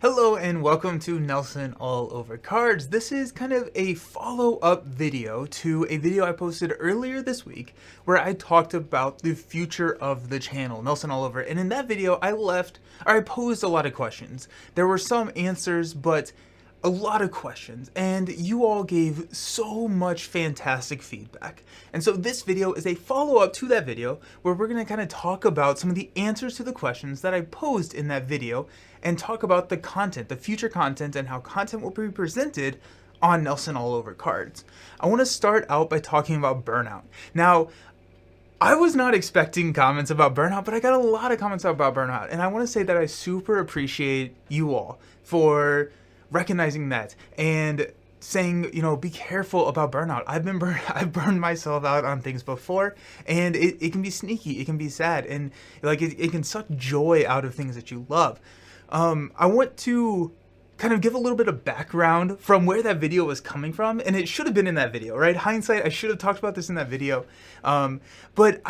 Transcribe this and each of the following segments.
Hello and welcome to Nelson All Over Cards. This is kind of a follow-up video to a video I posted earlier this week where I talked about the future of the channel, Nelson All Over. And in that video, I posed a lot of questions. There were some answers, but a lot of questions, and you all gave so much fantastic feedback. And so this video is a follow-up to that video where we're going to kind of talk about some of the answers to the questions that I posed in that video and talk about the content, the future content, and how content will be presented on Nelson All Over Cards. I want to start out by talking about Burnout. Now, I was not expecting comments about Burnout, but I got a lot of comments about Burnout, and I want to say that I super appreciate you all for recognizing that and saying, be careful about burnout. I've burned myself out on things before, and it can be sneaky, it can be sad, and it can suck joy out of things that you love. I want to kind of give a little bit of background from where that video was coming from, and it should have been in that video, right? Hindsight, I should have talked about this in that video, but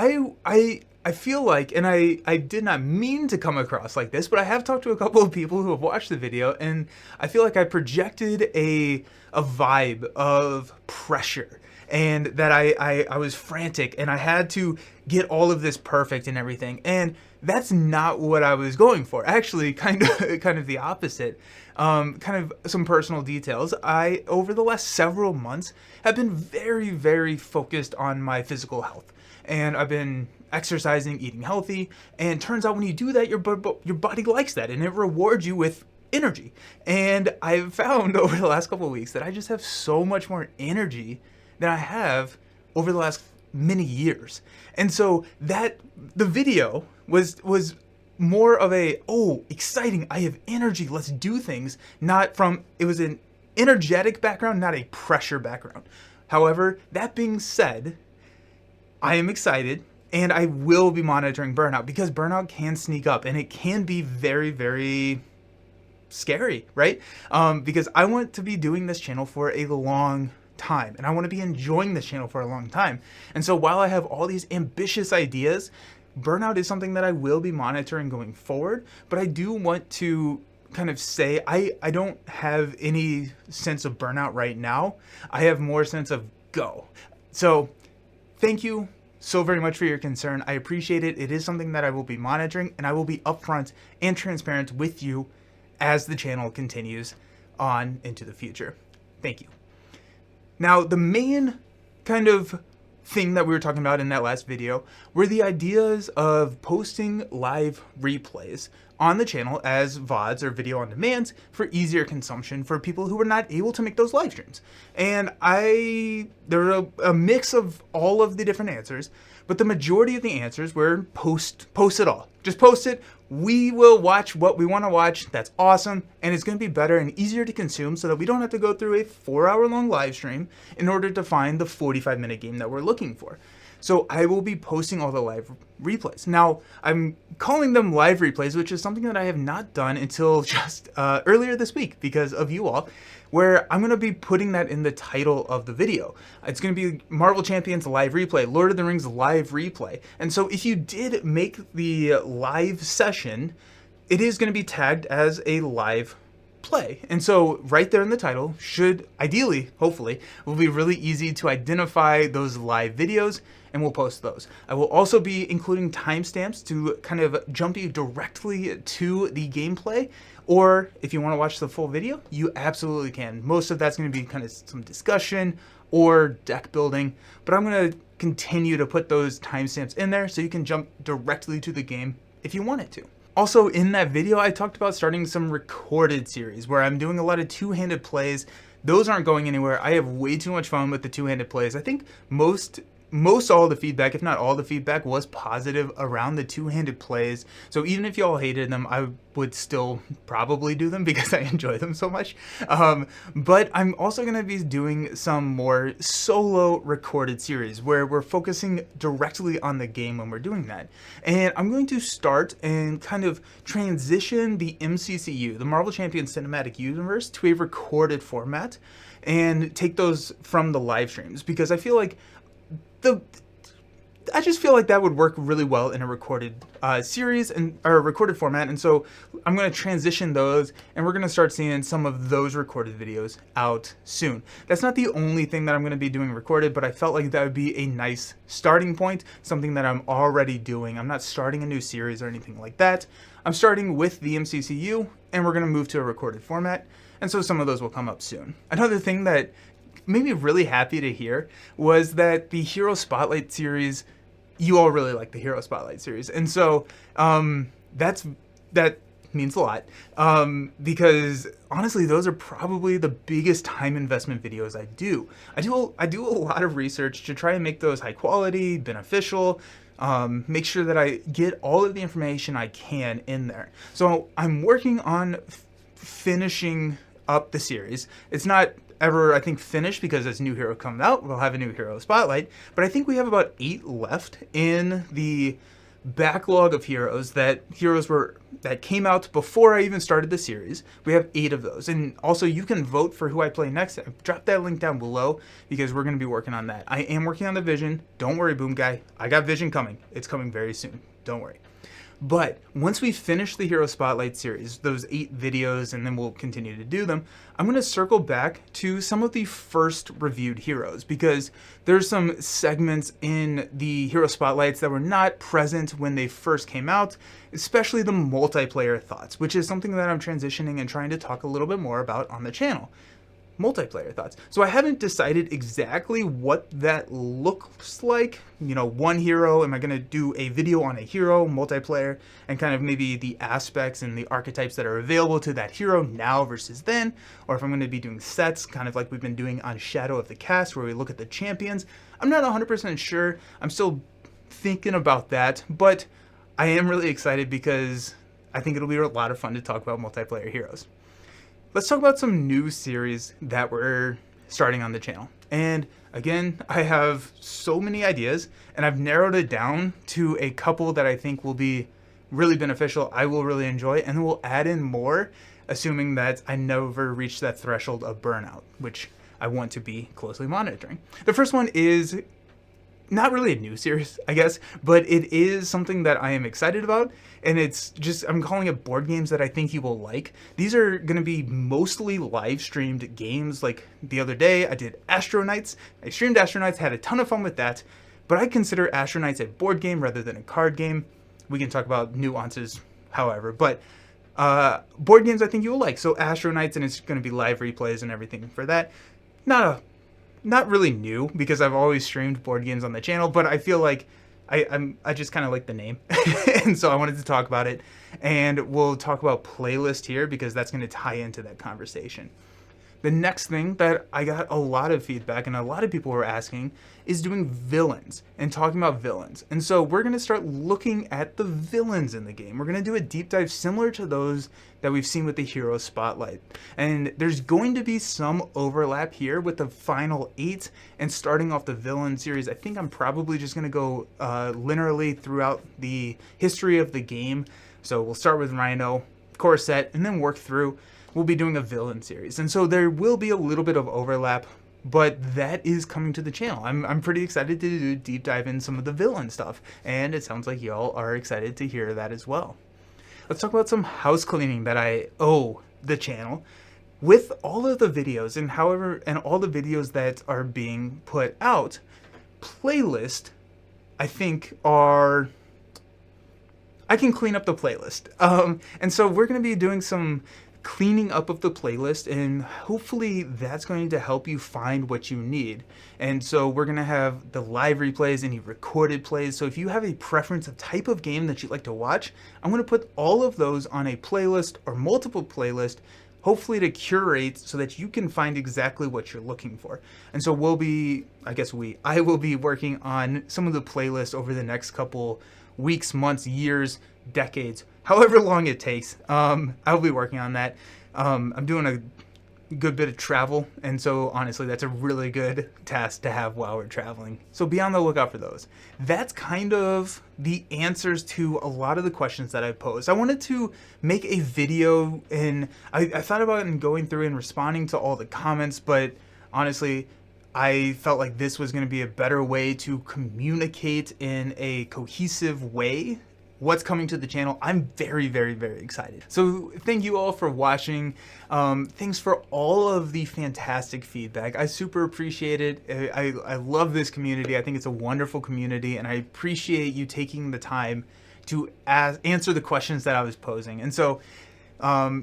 I feel like, and I did not mean to come across like this, but I have talked to a couple of people who have watched the video, and I feel like I projected a vibe of pressure, and that I was frantic, and I had to get all of this perfect and everything, and that's not what I was going for. Actually, kind of the opposite. Kind of some personal details. I, over the last several months, have been very, very focused on my physical health, and I've been exercising, eating healthy, and turns out when you do that, your body likes that, and it rewards you with energy. And I've found over the last couple of weeks that I just have so much more energy than I have over the last many years. And so that the video was more of a, oh, exciting, I have energy, let's do things, it was an energetic background, not a pressure background. However, that being said, I am excited, and I will be monitoring burnout, because burnout can sneak up, and it can be very, very scary, right? Because I want to be doing this channel for a long time, and I want to be enjoying this channel for a long time. And so while I have all these ambitious ideas, burnout is something that I will be monitoring going forward, but I do want to kind of say I don't have any sense of burnout right now. I have more sense of go. So thank you so very much for your concern. I appreciate it. It is something that I will be monitoring, and I will be upfront and transparent with you as the channel continues on into the future. Thank you. Now, the main kind of thing that we were talking about in that last video were the ideas of posting live replays on the channel as VODs, or video on demand, for easier consumption for people who were not able to make those live streams. And there were a mix of all of the different answers, but the majority of the answers were post it all. Just post it. We will watch what we want to watch. That's awesome. And it's going to be better and easier to consume so that we don't have to go through a 4-hour-long live stream in order to find the 45-minute game that we're looking for. So I will be posting all the live replays. Now, I'm calling them live replays, which is something that I have not done until just earlier this week because of you all, where I'm going to be putting that in the title of the video. It's going to be Marvel Champions live replay, Lord of the Rings live replay. And so if you did make the live session, it is going to be tagged as a live play. And so right there in the title should ideally, hopefully, will be really easy to identify those live videos, and we'll post those. I will also be including timestamps to kind of jump you directly to the gameplay, or if you want to watch the full video, you absolutely can. Most of that's going to be kind of some discussion or deck building, but I'm going to continue to put those timestamps in there so you can jump directly to the game if you wanted to. Also, in that video, I talked about starting some recorded series where I'm doing a lot of two-handed plays. Those aren't going anywhere. I have way too much fun with the two-handed plays. I think most all the feedback, if not all the feedback, was positive around the two-handed plays. So even if y'all hated them, I would still probably do them because I enjoy them so much. But I'm also going to be doing some more solo recorded series where we're focusing directly on the game when we're doing that. And I'm going to start and kind of transition the MCCU, the Marvel Champions Cinematic Universe, to a recorded format and take those from the live streams, because I feel like I just feel like that would work really well in a recorded series or recorded format, and so I'm going to transition those, and we're going to start seeing some of those recorded videos out soon. That's not the only thing that I'm going to be doing recorded, but I felt like that would be a nice starting point, something that I'm already doing. I'm not starting a new series or anything like that. I'm starting with the MCCU, and we're going to move to a recorded format, and so some of those will come up soon. Another thing that made me really happy to hear was that the Hero Spotlight series, you all really like the Hero Spotlight series, and so that means a lot, because honestly, those are probably the biggest time investment videos I do. I do a lot of research to try and make those high quality, beneficial, make sure that I get all of the information I can in there. So I'm working on finishing up the series. It's not ever, I think, finished, because as new hero comes out, we'll have a new Hero Spotlight, but I think we have about 8 left in the backlog of heroes that came out before I even started the series. We have 8 of those, and also you can vote for who I play next. Drop that link down below, because we're going to be working on that. I am working on the vision. Don't worry, Boom Guy, I got vision coming. It's coming very soon, don't worry. But once we finish the Hero Spotlight series, those 8 videos, and then we'll continue to do them, I'm going to circle back to some of the first reviewed heroes, because there's some segments in the Hero Spotlights that were not present when they first came out, especially the multiplayer thoughts, which is something that I'm transitioning and trying to talk a little bit more about on the channel. Multiplayer thoughts. So I haven't decided exactly what that looks like. You know, one hero, am I going to do a video on a hero, multiplayer, and kind of maybe the aspects and the archetypes that are available to that hero now versus then, or if I'm going to be doing sets, kind of like we've been doing on Shadow of the Cast, where we look at the champions. I'm not 100% sure. I'm still thinking about that, but I am really excited because I think it'll be a lot of fun to talk about multiplayer heroes. Let's talk about some new series that we're starting on the channel. And again, I have so many ideas, and I've narrowed it down to a couple that I think will be really beneficial, I will really enjoy, and then we'll add in more, assuming that I never reach that threshold of burnout, which I want to be closely monitoring. The first one is not really a new series, I guess, but it is something that I am excited about, and it's just, I'm calling it board games that I think you will like. These are going to be mostly live streamed games. Like the other day, I did Astronauts. I streamed Astronauts, had a ton of fun with that, but I consider Astronauts a board game rather than a card game. We can talk about nuances, however, but board games I think you will like. So Astronauts, and it's going to be live replays and everything for that. Not really new, because I've always streamed board games on the channel, but I feel like I just kind of like the name, and so I wanted to talk about it, and we'll talk about playlist here, because that's going to tie into that conversation. The next thing that I got a lot of feedback and a lot of people were asking is doing villains and talking about villains. And so we're going to start looking at the villains in the game. We're going to do a deep dive similar to those that we've seen with the Hero Spotlight. And there's going to be some overlap here with the final 8 and starting off the villain series. I think I'm probably just going to go linearly throughout the history of the game. So we'll start with Rhino, core set, and then work through. We'll be doing a villain series. And so there will be a little bit of overlap, but that is coming to the channel. I'm pretty excited to do a deep dive in some of the villain stuff, and it sounds like y'all are excited to hear that as well. Let's talk about some house cleaning that I owe the channel. With all of the videos and all the videos that are being put out, playlist, I think I can clean up the playlist. And so we're going to be doing some cleaning up of the playlist, and hopefully that's going to help you find what you need. And so we're going to have the live replays, any recorded plays. So if you have a preference of type of game that you'd like to watch, I'm going to put all of those on a playlist or multiple playlists, hopefully to curate so that you can find exactly what you're looking for. And so I will be working on some of the playlists over the next couple weeks, months, years, decades, however long it takes. I'll be working on that. I'm doing a good bit of travel, and so honestly that's a really good task to have while we're traveling. So be on the lookout for those. That's kind of the answers to a lot of the questions that I posed. I wanted to make a video, and I thought about it and going through and responding to all the comments, but honestly I felt like this was going to be a better way to communicate in a cohesive way what's coming to the channel. I'm very, very, very excited. So thank you all for watching. Thanks for all of the fantastic feedback. I super appreciate it. I love this community. I think it's a wonderful community, and I appreciate you taking the time to answer the questions that I was posing. And so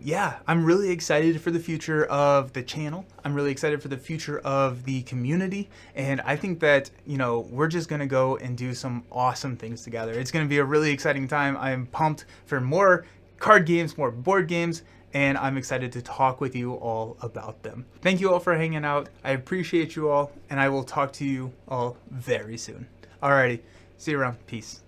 yeah, I'm really excited for the future of the channel. I'm really excited for the future of the community. And I think that, you know, we're just going to go and do some awesome things together. It's going to be a really exciting time. I am pumped for more card games, more board games, and I'm excited to talk with you all about them. Thank you all for hanging out. I appreciate you all, and I will talk to you all very soon. Alrighty, see you around. Peace.